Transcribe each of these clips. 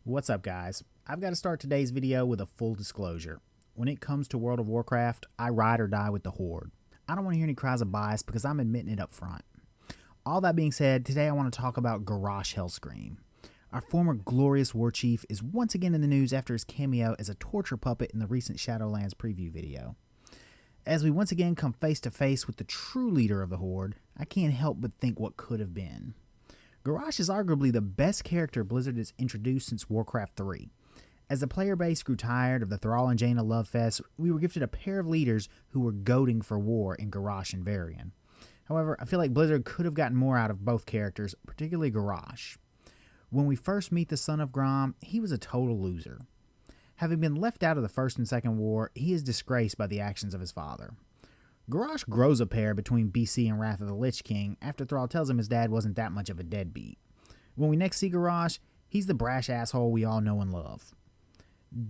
What's up, guys? I've got to start today's video with a full disclosure. When it comes to World of Warcraft, I ride or die with the Horde. I don't want to hear any cries of bias because I'm admitting it up front. All that being said, today I want to talk about Garrosh Hellscream. Our former glorious war chief is once again in the news after his cameo as a torture puppet in the recent Shadowlands preview video. As we once again come face to face with the true leader of the Horde, I can't help but think what could have been. Garrosh is arguably the best character Blizzard has introduced since Warcraft 3. As the player base grew tired of the Thrall and Jaina love fest, we were gifted a pair of leaders who were goading for war in Garrosh and Varian. However, I feel like Blizzard could have gotten more out of both characters, particularly Garrosh. When we first meet the son of Grom, he was a total loser. Having been left out of the First and Second War, he is disgraced by the actions of his father. Garrosh grows a pair between BC and Wrath of the Lich King after Thrall tells him his dad wasn't that much of a deadbeat. When we next see Garrosh, he's the brash asshole we all know and love.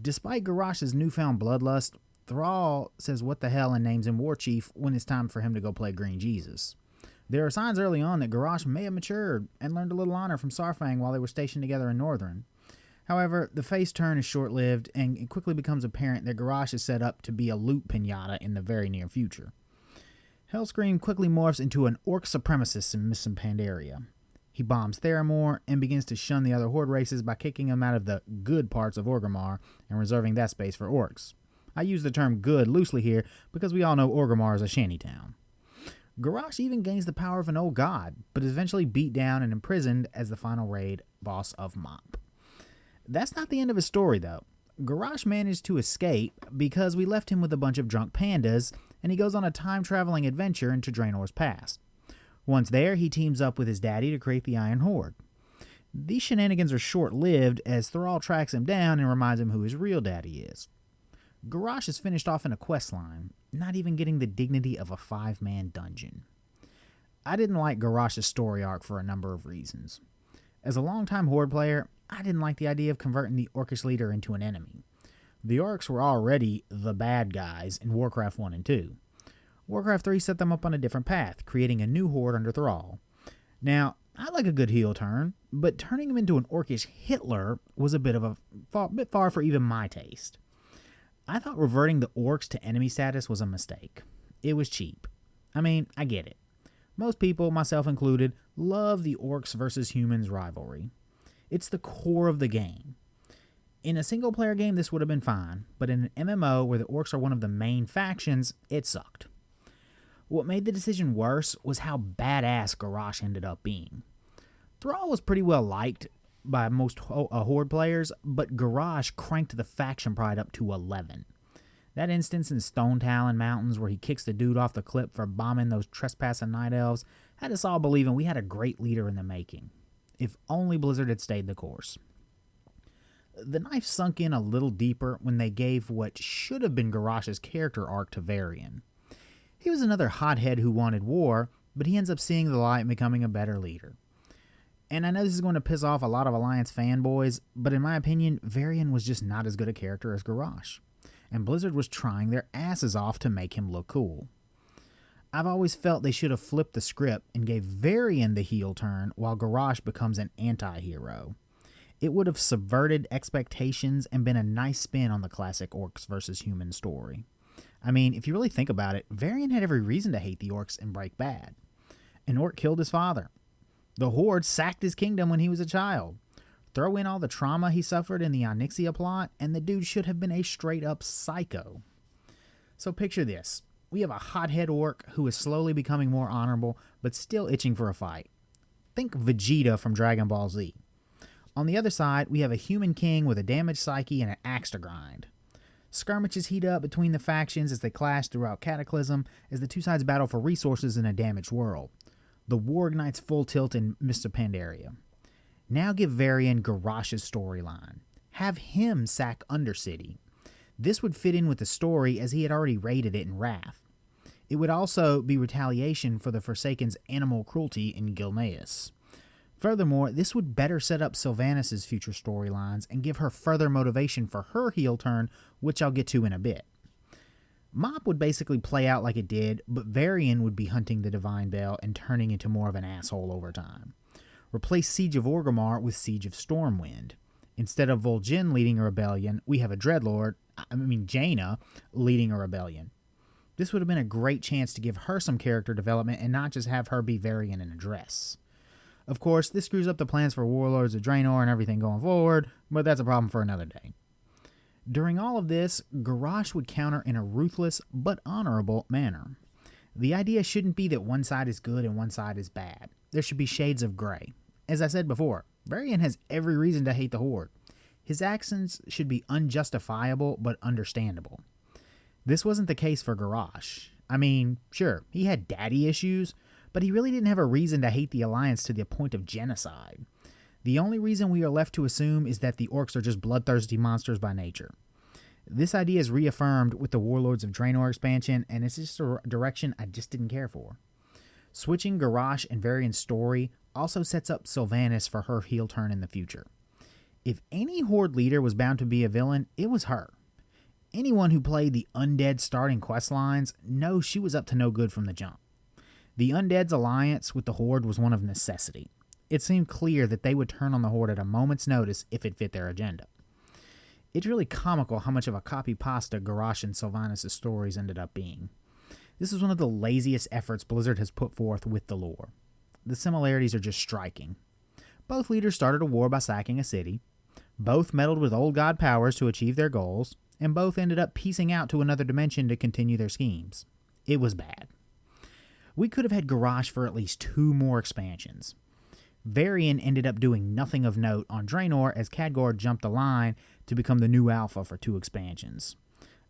Despite Garrosh's newfound bloodlust, Thrall says what the hell and names him War Chief when it's time for him to go play Green Jesus. There are signs early on that Garrosh may have matured and learned a little honor from Saurfang while they were stationed together in Northrend. However, the face turn is short-lived, and it quickly becomes apparent that Garrosh is set up to be a loot pinata in the very near future. Hellscream quickly morphs into an orc supremacist in Mists of Pandaria. He bombs Theramore and begins to shun the other Horde races by kicking them out of the good parts of Orgrimmar and reserving that space for orcs. I use the term good loosely here because we all know Orgrimmar is a shantytown. Garrosh even gains the power of an old god, but is eventually beat down and imprisoned as the final raid boss of Mop. That's not the end of his story, though. Garrosh managed to escape because we left him with a bunch of drunk pandas, and he goes on a time-traveling adventure into Draenor's past. Once there, he teams up with his daddy to create the Iron Horde. These shenanigans are short-lived as Thrall tracks him down and reminds him who his real daddy is. Garrosh is finished off in a questline, not even getting the dignity of a 5-man dungeon. I didn't like Garrosh's story arc for a number of reasons. As a longtime Horde player, I didn't like the idea of converting the Orcish leader into an enemy. The Orcs were already the bad guys in Warcraft 1 and 2. Warcraft 3 set them up on a different path, creating a new Horde under Thrall. Now, I like a good heel turn, but turning him into an Orcish Hitler was a bit far for even my taste. I thought reverting the Orcs to enemy status was a mistake. It was cheap. I mean, I get it. Most people, myself included, love the Orcs versus humans rivalry. It's the core of the game. In a single-player game, this would have been fine, but in an MMO where the Orcs are one of the main factions, it sucked. What made the decision worse was how badass Garrosh ended up being. Thrall was pretty well liked by most Horde players, but Garrosh cranked the faction pride up to 11. That instance in Stone Talon Mountains where he kicks the dude off the cliff for bombing those trespassing night elves had us all believing we had a great leader in the making. If only Blizzard had stayed the course. The knife sunk in a little deeper when they gave what should have been Garrosh's character arc to Varian. He was another hothead who wanted war, but he ends up seeing the light and becoming a better leader. And I know this is going to piss off a lot of Alliance fanboys, but in my opinion, Varian was just not as good a character as Garrosh. And Blizzard was trying their asses off to make him look cool. I've always felt they should have flipped the script and gave Varian the heel turn while Garrosh becomes an anti-hero. It would have subverted expectations and been a nice spin on the classic Orcs versus Humans story. I mean, if you really think about it, Varian had every reason to hate the Orcs and break bad. An Orc killed his father. The Horde sacked his kingdom when he was a child. Throw in all the trauma he suffered in the Onyxia plot, and the dude should have been a straight-up psycho. So picture this. We have a hothead Orc who is slowly becoming more honorable, but still itching for a fight. Think Vegeta from Dragon Ball Z. On the other side, we have a human king with a damaged psyche and an axe to grind. Skirmishes heat up between the factions as they clash throughout Cataclysm as the two sides battle for resources in a damaged world. The war ignites full tilt in Mists of Pandaria. Now give Varian Garrosh's storyline. Have him sack Undercity. This would fit in with the story as he had already raided it in Wrath. It would also be retaliation for the Forsaken's animal cruelty in Gilneas. Furthermore, this would better set up Sylvanas' future storylines and give her further motivation for her heel turn, which I'll get to in a bit. Mop would basically play out like it did, but Varian would be hunting the Divine Bell and turning into more of an asshole over time. Replace Siege of Orgrimmar with Siege of Stormwind. Instead of Vol'jin leading a rebellion, we have a Jaina, leading a rebellion. This would have been a great chance to give her some character development and not just have her be Varian in a dress. Of course, this screws up the plans for Warlords of Draenor and everything going forward, but that's a problem for another day. During all of this, Garrosh would counter in a ruthless but honorable manner. The idea shouldn't be that one side is good and one side is bad. There should be shades of gray. As I said before, Varian has every reason to hate the Horde. His actions should be unjustifiable but understandable. This wasn't the case for Garrosh. I mean, sure, he had daddy issues, but he really didn't have a reason to hate the Alliance to the point of genocide. The only reason we are left to assume is that the orcs are just bloodthirsty monsters by nature. This idea is reaffirmed with the Warlords of Draenor expansion, and it's just a direction I just didn't care for. Switching Garrosh and Varian's story also sets up Sylvanas for her heel turn in the future. If any Horde leader was bound to be a villain, it was her. Anyone who played the Undead starting quest lines knows she was up to no good from the jump. The Undead's alliance with the Horde was one of necessity. It seemed clear that they would turn on the Horde at a moment's notice if it fit their agenda. It's really comical how much of a copy-pasta Garrosh and Sylvanas' stories ended up being. This is one of the laziest efforts Blizzard has put forth with the lore. The similarities are just striking. Both leaders started a war by sacking a city. Both meddled with old god powers to achieve their goals, and both ended up piecing out to another dimension to continue their schemes. It was bad. We could have had Garrosh for at least 2 more expansions. Varian ended up doing nothing of note on Draenor as Khadgar jumped the line to become the new alpha for 2 expansions.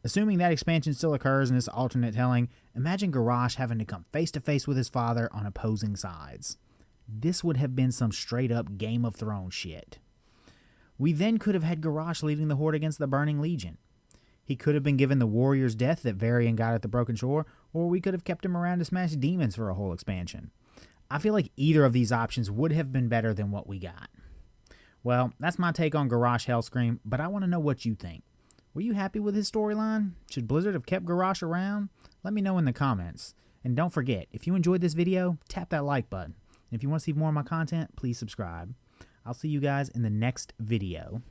Assuming that expansion still occurs in this alternate telling, imagine Garrosh having to come face to face with his father on opposing sides. This would have been some straight up Game of Thrones shit. We then could have had Garrosh leading the Horde against the Burning Legion. He could have been given the warrior's death that Varian got at the Broken Shore, or we could have kept him around to smash demons for a whole expansion. I feel like either of these options would have been better than what we got. Well, that's my take on Garrosh Hellscream, but I want to know what you think. Were you happy with his storyline? Should Blizzard have kept Garrosh around? Let me know in the comments. And don't forget, if you enjoyed this video, tap that like button. And if you want to see more of my content, please subscribe. I'll see you guys in the next video.